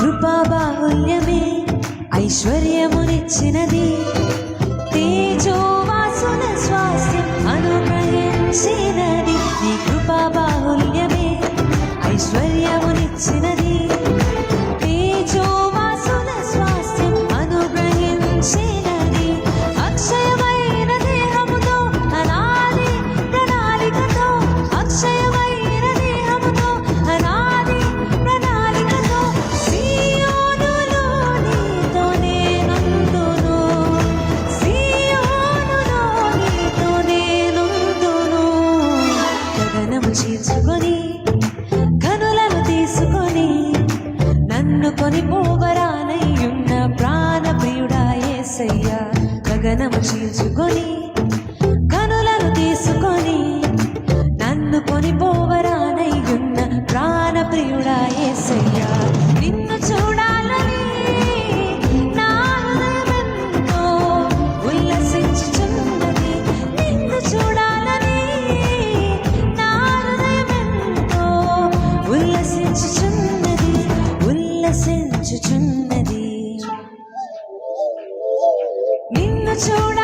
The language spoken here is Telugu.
కృపా బాహుల్యమే ఐశ్వర్యమునిచ్చినది, తేజోవాసుల స్వాస్థ్యం అనుగ్రహించినది. నీ కృపా బాహుల్యమే ఐశ్వర్యమునిచ్చినది, తేజోవాసుల స్వాస్థ్యం అనుగ్రహించినది. అక్షయమైన దేహముతో అనాది ప్రణాళికతో, అక్షయమైన దేహముతో అనాది ప్రణాళికతో సీయోనులో నీతో నేనుందును, సీయోనులో నీతో నేనుందును. గగనము చీల్చుకొని కనులను తీసుకొని నన్ను కొనిపోవరానయ్యున్న ప్రాణ ప్రియుడా యేసయ్యా. గగనము చీల్చుకొని కనులను తీసుకొని నన్ను కొనిపోవరానయ్యున్న ప్రాణ ప్రియుడా యేసయ్యా. నిన్ను చూడాలని నా హృదయమెంతో ఉల్లసించుచున్నది, నిన్ను చూడాలని నా హృదయమెంతో ఉల్లసించుచున్నది, ఉల్లసించుచున్నది. నిన్ను చూడ